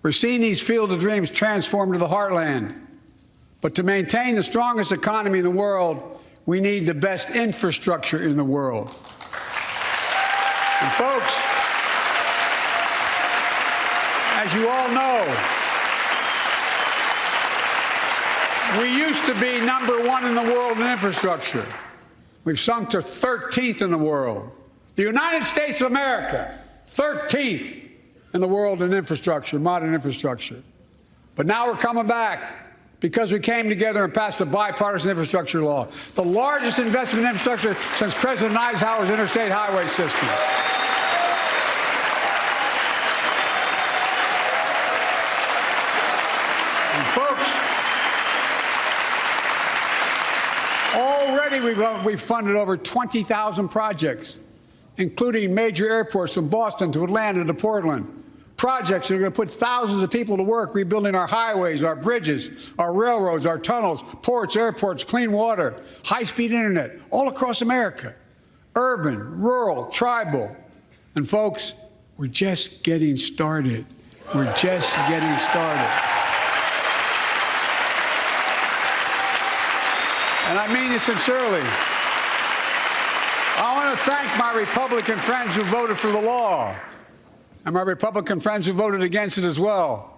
We're seeing these field of dreams transform to the heartland. But to maintain the strongest economy in the world, we need the best infrastructure in the world. And folks, as you all know, we used to be #1 in the world in infrastructure. We've sunk to 13th in the world. The United States of America, 13th in the world in infrastructure, modern infrastructure. But now we're coming back because we came together and passed the bipartisan infrastructure law, the largest investment in infrastructure since President Eisenhower's interstate highway system. And folks, already we've funded over 20,000 projects, including major airports from Boston to Atlanta to Portland. Projects that are going to put thousands of people to work rebuilding our highways, our bridges, our railroads, our tunnels, ports, airports, clean water, high-speed internet, all across America. Urban, rural, tribal. And folks, we're just getting started. We're just getting started. And I mean it sincerely. I want to thank my Republican friends who voted for the law, and my Republican friends who voted against it as well.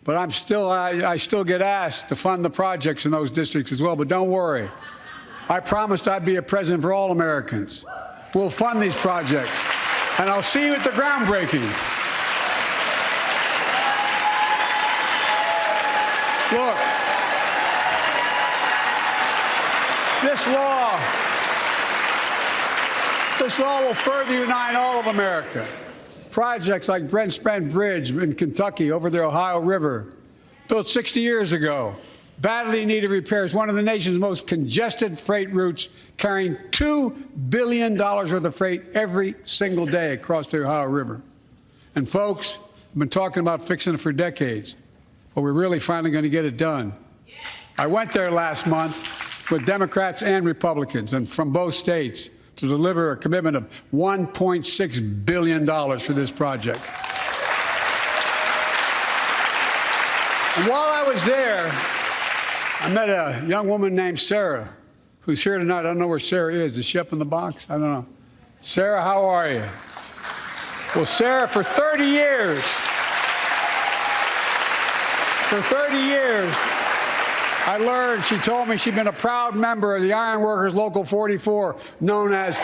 But I still get asked to fund the projects in those districts as well. But don't worry. I promised I'd be a president for all Americans. We'll fund these projects. And I'll see you at the groundbreaking. Look, this law will further unite all of America. Projects like Brent Spence Bridge in Kentucky over the Ohio River, built 60 years ago, badly needed repairs, one of the nation's most congested freight routes, carrying $2 billion worth of freight every single day across the Ohio River. And folks, I've been talking about fixing it for decades, but we're really finally going to get it done. Yes. I went there last month with Democrats and Republicans, and from both states, to deliver a commitment of $1.6 billion for this project. And while I was there, I met a young woman named Sarah, who's here tonight. I don't know where Sarah is. Is she up in the box? I don't know. Sarah, how are you? Well, Sarah, for 30 years, I learned, she told me she'd been a proud member of the Iron Workers Local 44, known as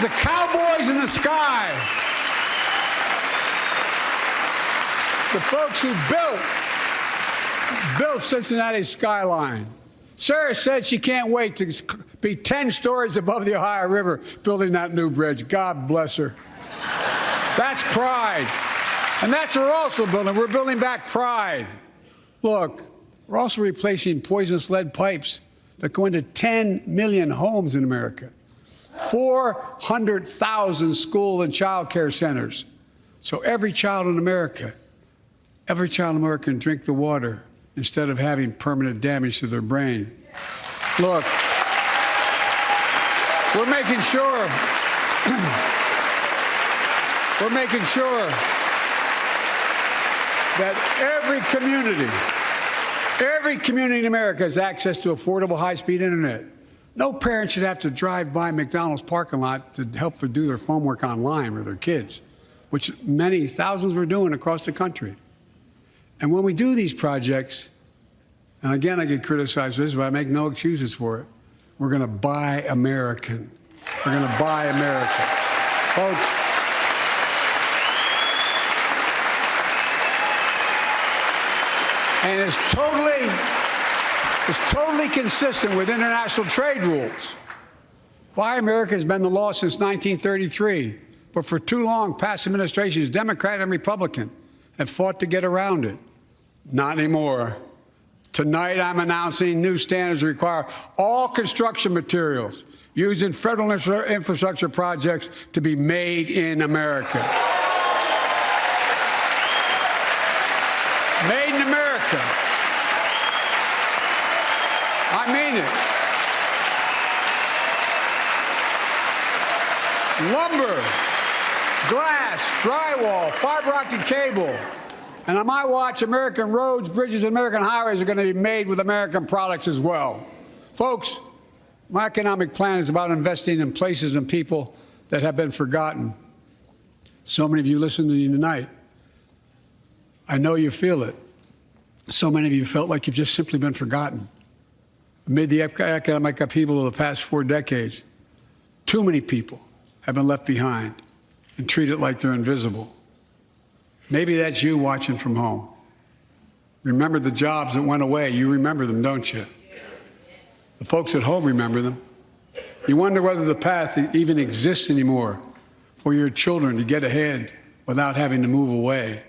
the Cowboys in the Sky. The folks who built Cincinnati's skyline. Sarah said she can't wait to be 10 stories above the Ohio River building that new bridge. God bless her. That's pride. And that's what we're also building. We're building back pride. Look, we're also replacing poisonous lead pipes that go into 10 million homes in America, 400,000 school and child care centers. So every child in America can drink the water instead of having permanent damage to their brain. Look, we're making sure that every community in America has access to affordable high-speed internet. No parent should have to drive by McDonald's parking lot to help them do their homework online with their kids, which many thousands were doing across the country. And when we do these projects, and again I get criticized for this, but I make no excuses for it, we're going to buy American. We're going to buy America. Folks, and it's totally consistent with international trade rules. Buy America has been the law since 1933, but for too long, past administrations, Democrat and Republican, have fought to get around it. Not anymore. Tonight, I'm announcing new standards that require all construction materials used in federal infrastructure projects to be made in America. Made in America. I mean it. lumber, glass, drywall, fiber optic cable. And on my watch, American roads, bridges, and American highways are going to be made with American products as well. Folks, my economic plan is about investing in places and people that have been forgotten. So many of you listening to me tonight, I know you feel it. So many of you felt like you've just simply been forgotten. Amid the economic upheaval of the past 4 decades, too many people have been left behind and treated like they're invisible. Maybe that's you watching from home. Remember the jobs that went away. You remember them, don't you? The folks at home remember them. You wonder whether the path even exists anymore for your children to get ahead without having to move away.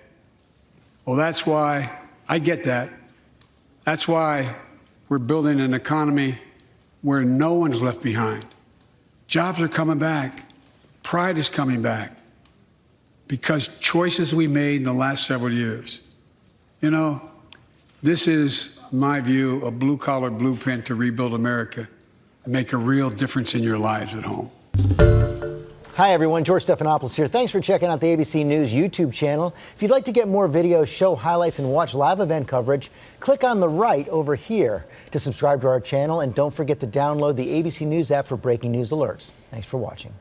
Well, that's why I get that. That's why we're building an economy where no one's left behind. Jobs are coming back. Pride is coming back because choices we made in the last several years. You know, this is, in my view, a blue-collar blueprint to rebuild America and make a real difference in your lives at home. Hi, everyone. George Stephanopoulos here. Thanks for checking out the ABC News YouTube channel. If you'd like to get more videos, show highlights, and watch live event coverage, click on the right over here to subscribe to our channel. And don't forget to download the ABC News app for breaking news alerts. Thanks for watching.